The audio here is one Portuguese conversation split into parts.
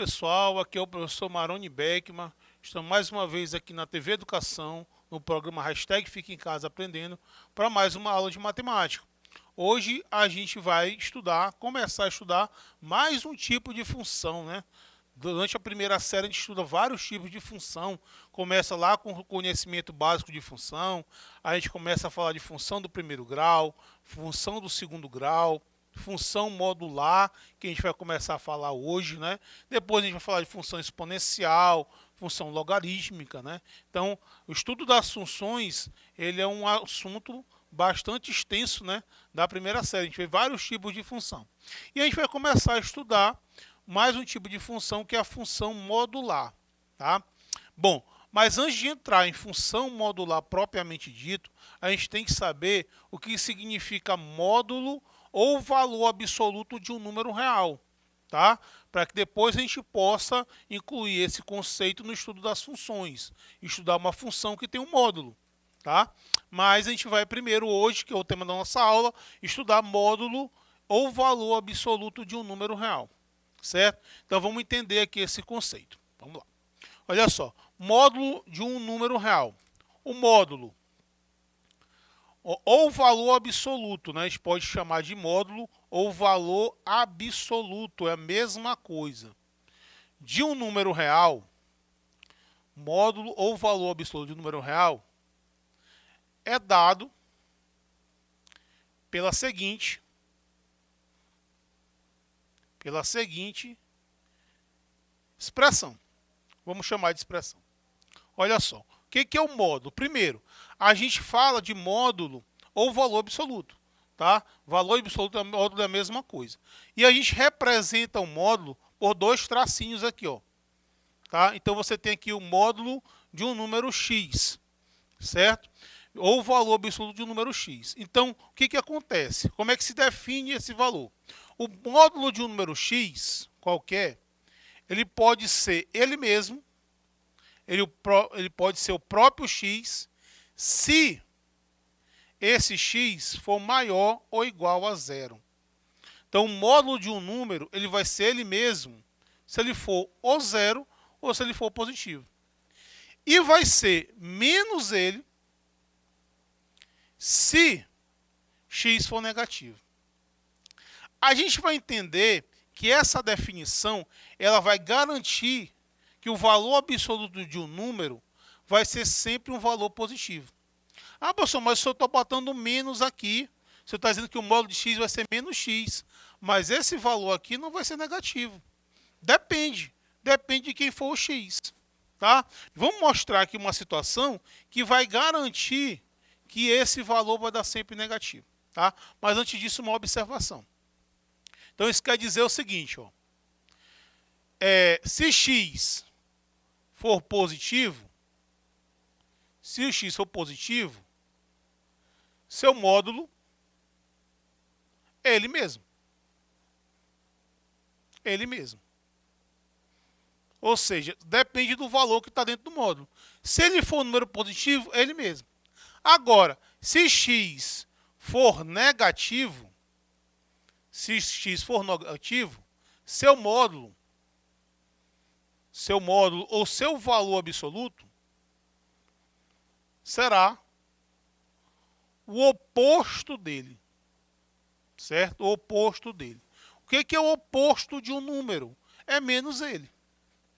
pessoal, aqui é o professor Maroni Beckman. Estamos mais uma vez aqui na TV Educação, no programa Hashtag Fique em Casa Aprendendo, para mais uma aula de matemática. Hoje a gente vai começar a estudar mais um tipo de função, né? Durante a primeira série a gente estuda vários tipos de função, começa lá com o conhecimento básico de função, a gente começa a falar de função do primeiro grau, função do segundo grau, função modular, que a gente vai começar a falar hoje, né? Depois a gente vai falar de função exponencial, função logarítmica, né? Então, o estudo das funções, ele é um assunto bastante extenso, né? Da primeira série, a gente vê vários tipos de função. E a gente vai começar a estudar mais um tipo de função, que é a função modular, tá? Bom, mas antes de entrar em função modular propriamente dito, a gente tem que saber o que significa módulo ou valor absoluto de um número real, tá? Para que depois a gente possa incluir esse conceito no estudo das funções, estudar uma função que tem um módulo, tá? Mas a gente vai primeiro hoje, que é o tema da nossa aula, estudar módulo ou valor absoluto de um número real, certo? Então vamos entender aqui esse conceito. Vamos lá. Olha só, módulo de um número real. O módulo ou valor absoluto, né? A gente pode chamar de módulo ou valor absoluto, é a mesma coisa. De um número real, módulo ou valor absoluto de um número real é dado pela seguinte expressão. Vamos chamar de expressão. Olha só, o que é o módulo? Primeiro, a gente fala de módulo ou valor absoluto, tá? Valor absoluto e módulo é a mesma coisa. E a gente representa o módulo por dois tracinhos aqui, ó, tá? Então você tem aqui o módulo de um número x, certo? Ou valor absoluto de um número x. Então, o que acontece? Como é que se define esse valor? O módulo de um número x, qualquer, ele pode ser ele mesmo, ele pode ser o próprio x, se esse x for maior ou igual a zero. Então, o módulo de um número, ele vai ser ele mesmo, se ele for ou zero ou se ele for positivo. E vai ser menos ele, se x for negativo. A gente vai entender que essa definição, ela vai garantir que o valor absoluto de um número vai ser sempre um valor positivo. Ah, professor, mas se eu estou botando menos aqui, você está dizendo que o módulo de x vai ser menos x, mas esse valor aqui não vai ser negativo. Depende de quem for o x, tá? Vamos mostrar aqui uma situação que vai garantir que esse valor vai dar sempre negativo, tá? Mas antes disso, uma observação. Então isso quer dizer o seguinte, ó, se x for positivo, se o x for positivo, seu módulo é ele mesmo. Ele mesmo. Ou seja, depende do valor que está dentro do módulo. Se ele for um número positivo, é ele mesmo. Agora, se x for negativo, seu módulo ou seu valor absoluto será o oposto dele, certo? O oposto dele. O que é o oposto de um número? É menos ele,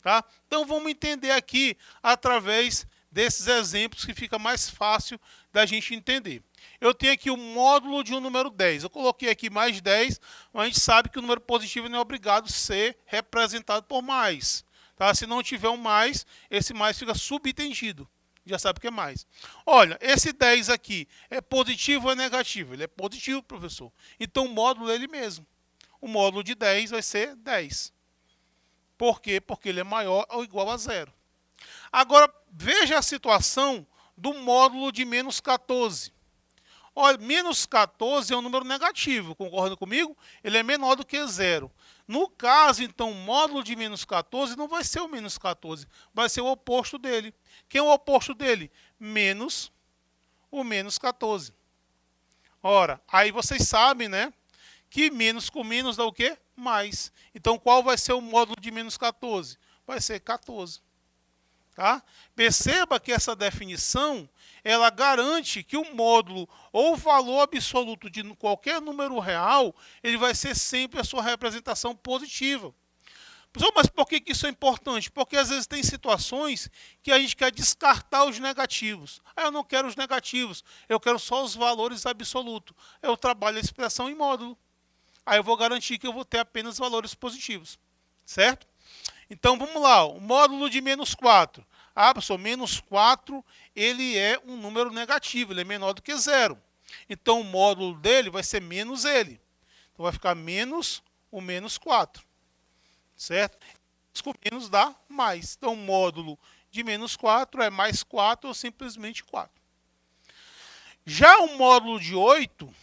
tá? Então vamos entender aqui através desses exemplos que fica mais fácil da gente entender. Eu tenho aqui o módulo de um número 10. Eu coloquei aqui mais 10, mas a gente sabe que o número positivo não é obrigado a ser representado por mais, tá? Se não tiver um mais, esse mais fica subentendido. Já sabe o que é mais. Olha, esse 10 aqui é positivo ou é negativo? Ele é positivo, professor. Então o módulo é ele mesmo. O módulo de 10 vai ser 10. Por quê? Porque ele é maior ou igual a zero. Agora, veja a situação do módulo de menos 14. Olha, menos 14 é um número negativo, concorda comigo? Ele é menor do que zero. No caso, então, o módulo de menos 14 não vai ser o menos 14, vai ser o oposto dele. Quem é o oposto dele? Menos o menos 14. Ora, aí vocês sabem, né? Que menos com menos dá o quê? mais. Então, qual vai ser o módulo de menos 14? Vai ser 14. Tá? Perceba que essa definição, ela garante que o módulo ou valor absoluto de qualquer número real, ele vai ser sempre a sua representação positiva. Pessoal, mas por que isso é importante? Porque às vezes tem situações que a gente quer descartar os negativos. Eu não quero os negativos, eu quero só os valores absolutos. Eu trabalho a expressão em módulo. Aí eu vou garantir que eu vou ter apenas valores positivos. Certo? Então vamos lá, o módulo de menos 4. Ah, pessoal, menos 4 ele é um número negativo, ele é menor do que zero. Então o módulo dele vai ser menos ele. Então vai ficar menos o menos 4. Certo? Com menos dá mais. Então o módulo de menos 4 é mais 4 ou simplesmente 4. Já o módulo de 8,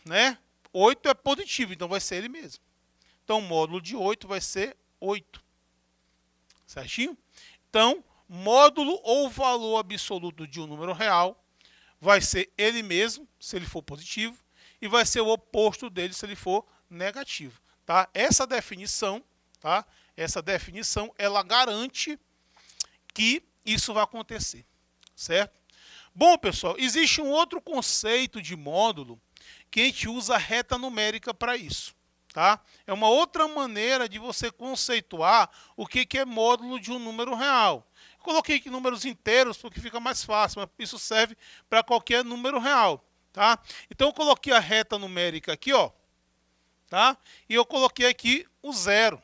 né? 8 é positivo, então vai ser ele mesmo. Então o módulo de 8 vai ser 8. Certinho? Então, módulo ou valor absoluto de um número real vai ser ele mesmo, se ele for positivo, e vai ser o oposto dele se ele for negativo. Tá? Essa definição, ela garante que isso vai acontecer. Certo? Bom, pessoal, existe um outro conceito de módulo que a gente usa reta numérica para isso. Tá? É uma outra maneira de você conceituar o que é módulo de um número real. Eu coloquei aqui números inteiros porque fica mais fácil, mas isso serve para qualquer número real. Tá? Então eu coloquei a reta numérica aqui, ó, tá? E eu coloquei aqui o zero.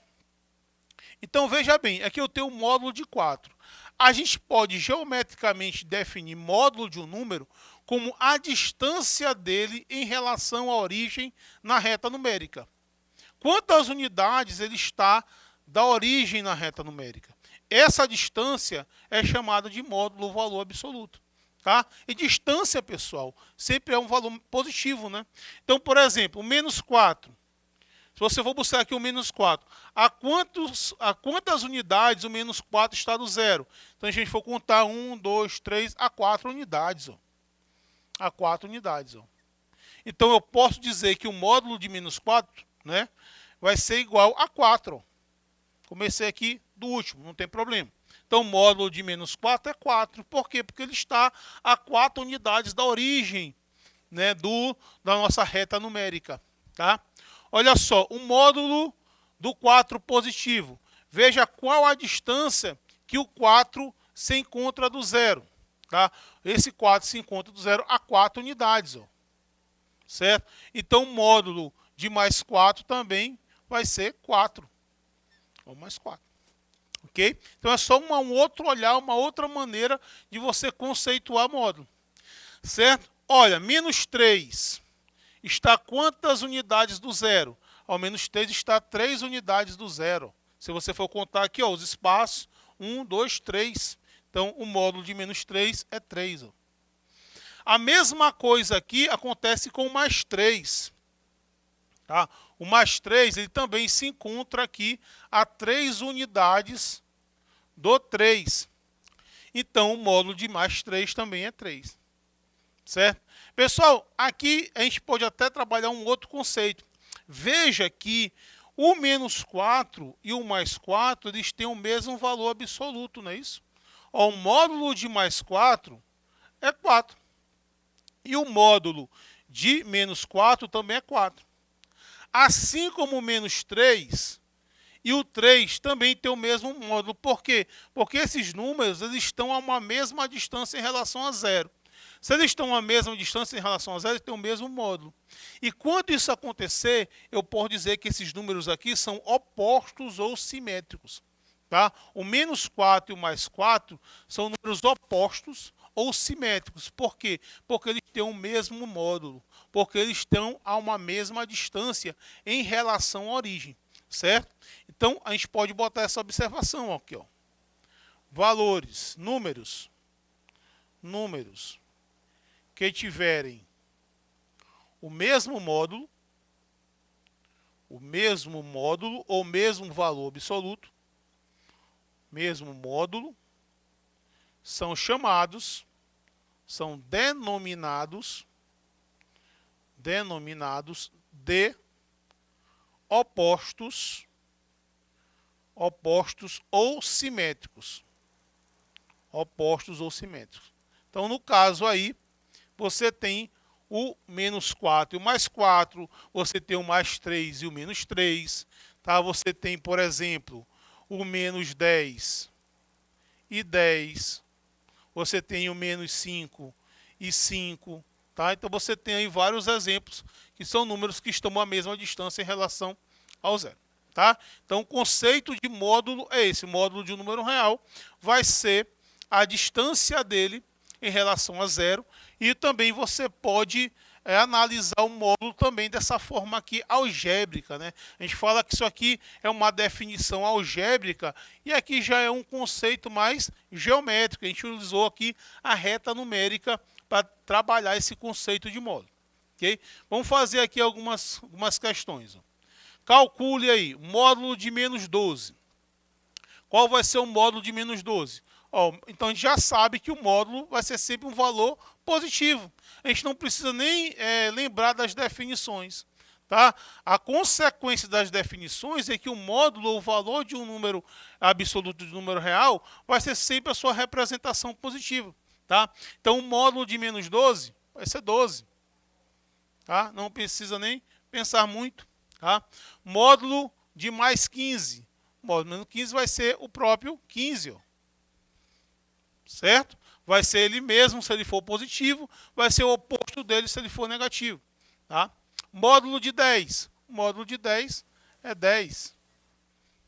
Então veja bem, aqui eu tenho um módulo de 4. A gente pode geometricamente definir módulo de um número como a distância dele em relação à origem na reta numérica. Quantas unidades ele está da origem na reta numérica? Essa distância é chamada de módulo valor absoluto. Tá? E distância, pessoal, sempre é um valor positivo. Né? Então, por exemplo, o menos 4. Se você for buscar aqui o menos 4, a quantas unidades o menos 4 está do zero? Então, a gente for contar 1, 2, 3, a 4 unidades. Ó. A 4 unidades. Ó. Então, eu posso dizer que o módulo de menos 4, né, vai ser igual a 4. Ó. Comecei aqui do último, não tem problema. Então, o módulo de menos 4 é 4. Por quê? Porque ele está a 4 unidades da origem, né, da nossa reta numérica. Tá? Olha só, o módulo do 4 positivo. Veja qual a distância que o 4 se encontra do zero. Tá? Esse 4 se encontra do zero a 4 unidades. Ó. Certo? Então, o módulo de mais 4 também vai ser 4. Ou mais 4. Ok? Então, é só um outro olhar, uma outra maneira de você conceituar módulo. Certo? Olha, menos 3 está quantas unidades do zero? Ao menos 3 está 3 unidades do zero. Se você for contar aqui, ó, os espaços, 1, 2, 3. Então, o módulo de menos 3 é 3. Ó. A mesma coisa aqui acontece com o mais 3. Tá? O mais 3 ele também se encontra aqui a 3 unidades do 3. Então, o módulo de mais 3 também é 3. Certo? Pessoal, aqui a gente pode até trabalhar um outro conceito. Veja que o menos 4 e o mais 4 eles têm o mesmo valor absoluto, não é isso? Ó, o módulo de mais 4 é 4. E o módulo de menos 4 também é 4. Assim como o menos 3 e o 3 também tem o mesmo módulo. Por quê? Porque esses números eles estão a uma mesma distância em relação a zero. Se eles estão a mesma distância em relação a zero, eles têm o mesmo módulo. E quando isso acontecer, eu posso dizer que esses números aqui são opostos ou simétricos. Tá? O menos 4 e o mais 4 são números opostos ou simétricos. Por quê? Porque eles têm o mesmo módulo. Porque eles estão a uma mesma distância em relação à origem. Certo? Então, a gente pode botar essa observação aqui. Ó. Valores, números que tiverem o mesmo módulo ou mesmo valor absoluto, mesmo módulo, são denominados de opostos ou simétricos. Opostos ou simétricos. Então, no caso aí, você tem o menos 4 e o mais 4, você tem o mais 3 e o menos 3, tá? Você tem, por exemplo, o menos 10 e 10, você tem o menos 5 e 5, tá? Então você tem aí vários exemplos que são números que estão à mesma distância em relação ao zero, tá? Então o conceito de módulo é esse, o módulo de um número real vai ser a distância dele em relação a zero, e também você pode analisar o módulo também dessa forma aqui algébrica, né? A gente fala que isso aqui é uma definição algébrica e aqui já é um conceito mais geométrico. A gente utilizou aqui a reta numérica para trabalhar esse conceito de módulo, ok? Vamos fazer aqui algumas questões. Calcule aí, módulo de menos 12. Qual vai ser o módulo de menos 12? Então a gente já sabe que o módulo vai ser sempre um valor positivo. A gente não precisa nem lembrar das definições, tá? A consequência das definições é que o módulo ou o valor de um número absoluto de um número real vai ser sempre a sua representação positiva, tá? Então o módulo de menos 12 vai ser 12, tá? Não precisa nem pensar muito, tá? Módulo de mais 15. O módulo de menos 15 vai ser o próprio 15, ó. Certo? Vai ser ele mesmo se ele for positivo, vai ser o oposto dele se ele for negativo, tá? Módulo de 10. O módulo de 10 é 10,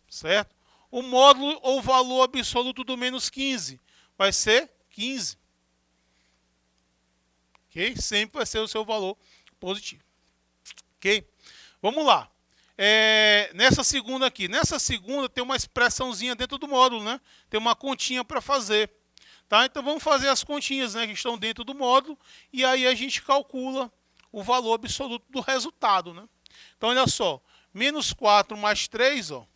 certo? O módulo ou valor absoluto do menos 15 vai ser 15. Ok? Sempre vai ser o seu valor positivo. Ok? Vamos lá. Nessa segunda tem uma expressãozinha dentro do módulo, né? Tem uma continha para fazer. Tá? Então vamos fazer as continhas, né, que estão dentro do módulo e aí a gente calcula o valor absoluto do resultado, né? Então olha só, menos 4 mais 3, ó,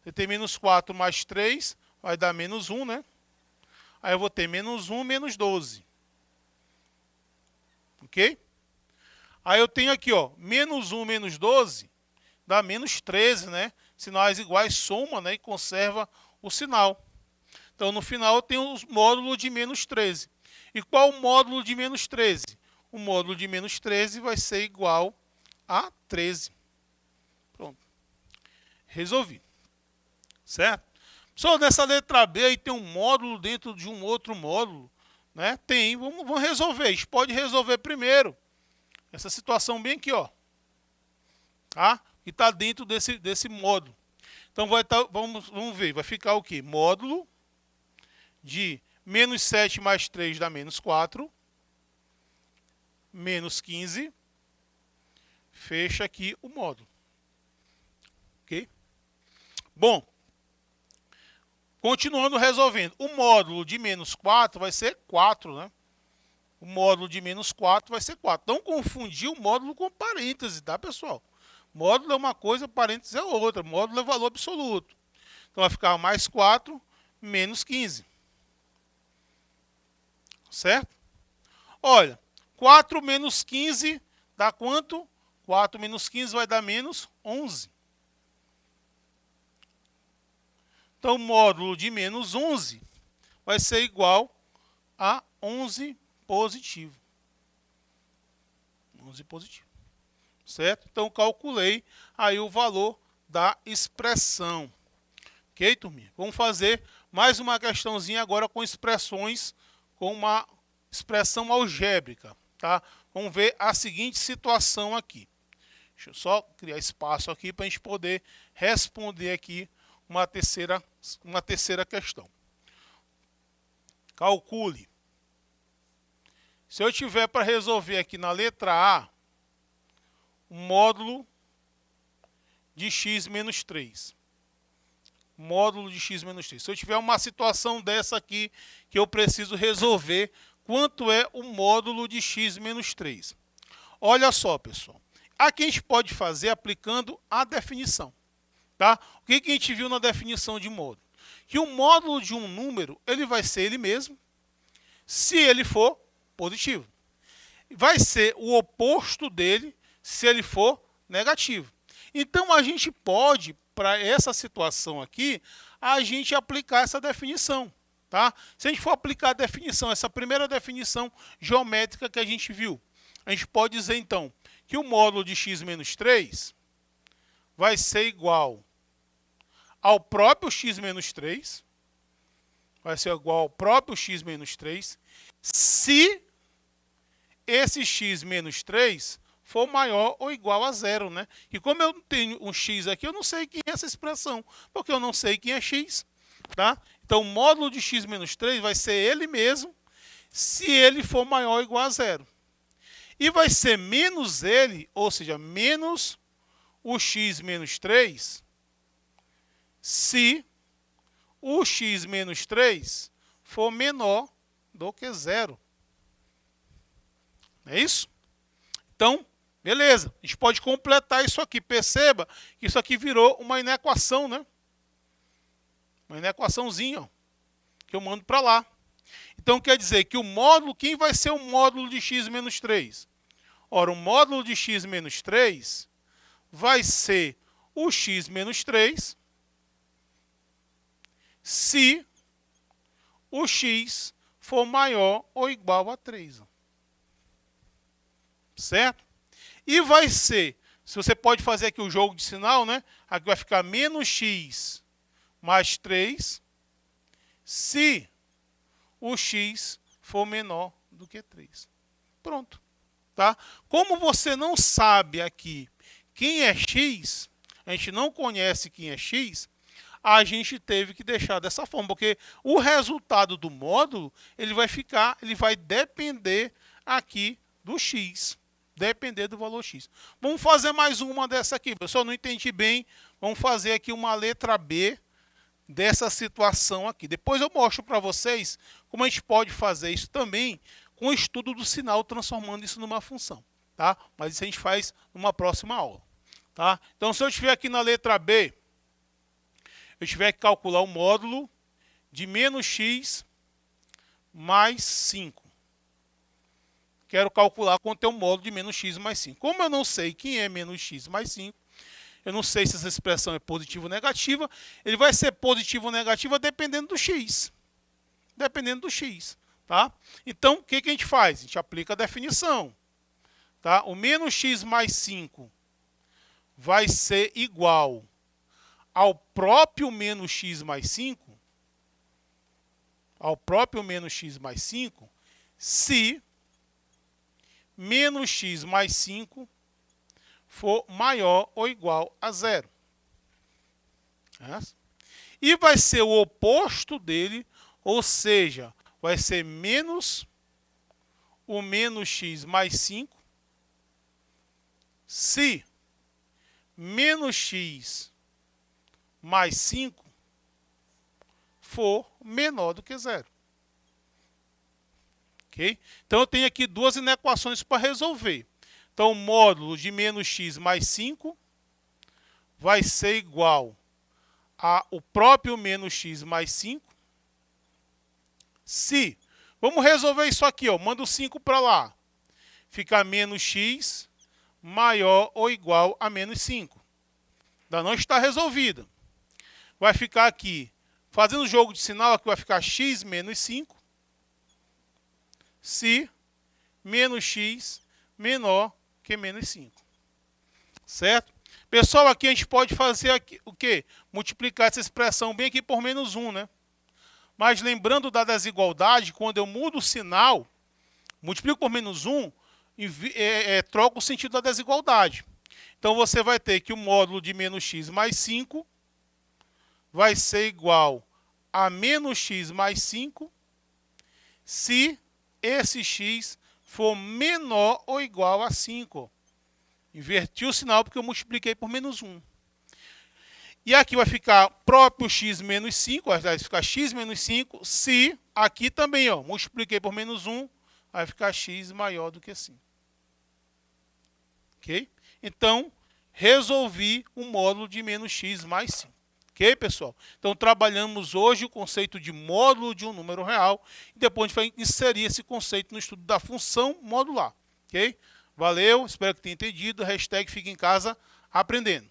você tem menos 4 mais 3, vai dar menos 1, né? Aí eu vou ter menos 1 menos 12. Ok? Aí eu tenho aqui, ó, menos 1 menos 12 dá menos 13, né? Sinais iguais soma, né, e conserva o sinal. Então, no final, eu tenho o módulo de menos 13. E qual o módulo de menos 13? O módulo de menos 13 vai ser igual a 13. Pronto. Resolvi. Certo? Só nessa letra B aí tem um módulo dentro de um outro módulo, né? Tem. Vamos resolver. A gente pode resolver primeiro essa situação bem aqui, ó. Tá? Que está dentro desse módulo. Então, vamos ver. Vai ficar o quê? Módulo de menos 7 mais 3 dá menos 4, menos 15, fecha aqui o módulo. Ok? Bom, continuando resolvendo, o módulo de menos 4 vai ser 4, né? O módulo de menos 4 vai ser 4. Não confundir o módulo com parêntese, tá, pessoal? Módulo é uma coisa, parêntese é outra. Módulo é valor absoluto. Então vai ficar mais 4, menos 15. Certo? Olha, 4 menos 15 dá quanto? 4 menos 15 vai dar menos 11. Então, o módulo de menos 11 vai ser igual a 11 positivo. 11 positivo. Certo? Então, calculei aí o valor da expressão. Ok, turminha? Vamos fazer mais uma questãozinha agora com expressões, com uma expressão algébrica, tá? Vamos ver a seguinte situação aqui. Deixa eu só criar espaço aqui para a gente poder responder aqui uma terceira questão. Calcule. Se eu tiver para resolver aqui na letra A, o módulo de x menos 3. Módulo de x menos 3. Se eu tiver uma situação dessa aqui que eu preciso resolver, quanto é o módulo de x menos 3? Olha só, pessoal. Aqui a gente pode fazer aplicando a definição. Tá? O que a gente viu na definição de módulo? Que o módulo de um número ele vai ser ele mesmo se ele for positivo. Vai ser o oposto dele se ele for negativo. Então, a gente pode, para essa situação aqui, a gente aplicar essa definição. Tá? Se a gente for aplicar a definição, essa primeira definição geométrica que a gente viu, a gente pode dizer, então, que o módulo de x menos 3 vai ser igual ao próprio x menos 3, vai ser igual ao próprio x menos 3, se esse x menos 3 for maior ou igual a zero, né? E como eu tenho um x aqui, eu não sei quem é essa expressão, porque eu não sei quem é x, tá? Então, o módulo de x menos 3 vai ser ele mesmo, se ele for maior ou igual a zero. E vai ser menos ele, ou seja, menos o x menos 3, se o x menos 3 for menor do que zero. É isso? Então, beleza. A gente pode completar isso aqui. Perceba que isso aqui virou uma inequação, né? Uma inequaçãozinha, ó, que eu mando para lá. Então, quer dizer que o módulo, quem vai ser o módulo de x menos 3? Ora, o módulo de x menos 3 vai ser o x menos 3 se o x for maior ou igual a 3. Certo? E vai ser, se você pode fazer aqui o jogo de sinal, né? Aqui vai ficar menos x mais 3 se o x for menor do que 3. Pronto. Tá? Como você não sabe aqui quem é x, a gente não conhece quem é x, a gente teve que deixar dessa forma, porque o resultado do módulo, ele vai depender aqui do x, depender do valor x. Vamos fazer mais uma dessa aqui, pessoal, não entendi bem, vamos fazer aqui uma letra B dessa situação aqui. Depois eu mostro para vocês como a gente pode fazer isso também com o estudo do sinal, transformando isso numa função, tá? Mas isso a gente faz numa próxima aula, tá? Então, se eu estiver aqui na letra B, eu tiver que calcular o módulo de menos x mais 5. Quero calcular quanto é o módulo de menos x mais 5. Como eu não sei quem é menos x mais 5, eu não sei se essa expressão é positiva ou negativa, ele vai ser positivo ou negativa dependendo do x. Dependendo do x. Tá? Então, o que a gente faz? A gente aplica a definição. Tá? O menos x mais 5 vai ser igual ao próprio menos x mais 5, ao próprio menos x mais 5, se menos x mais 5 for maior ou igual a zero. E vai ser o oposto dele, ou seja, vai ser menos o menos x mais 5, se menos x mais 5 for menor do que zero. Ok? Então, eu tenho aqui duas inequações para resolver. Então, o módulo de menos x mais 5 vai ser igual ao próprio menos x mais 5. Se, vamos resolver isso aqui, ó, manda o 5 para lá. Fica menos x maior ou igual a menos 5. Ainda não está resolvida. Vai ficar aqui, fazendo o jogo de sinal, aqui vai ficar x menos 5. Se menos x menor que menos 5. Certo? Pessoal, aqui a gente pode fazer aqui, o quê? Multiplicar essa expressão bem aqui por menos 1, né? Mas lembrando da desigualdade, quando eu mudo o sinal, multiplico por menos 1, troca o sentido da desigualdade. Então, você vai ter que o módulo de menos x mais 5 vai ser igual a menos x mais 5 se esse x for menor ou igual a 5. Inverti o sinal porque eu multipliquei por menos 1. E aqui vai ficar próprio x menos 5, vai ficar x menos 5, se aqui também, ó, multipliquei por menos 1, vai ficar x maior do que 5. Ok? Então, resolvi o módulo de menos x mais 5. Ok, pessoal? Então, trabalhamos hoje o conceito de módulo de um número real e depois a gente vai inserir esse conceito no estudo da função modular. Ok? Valeu, espero que tenha entendido. Hashtag fica em casa aprendendo.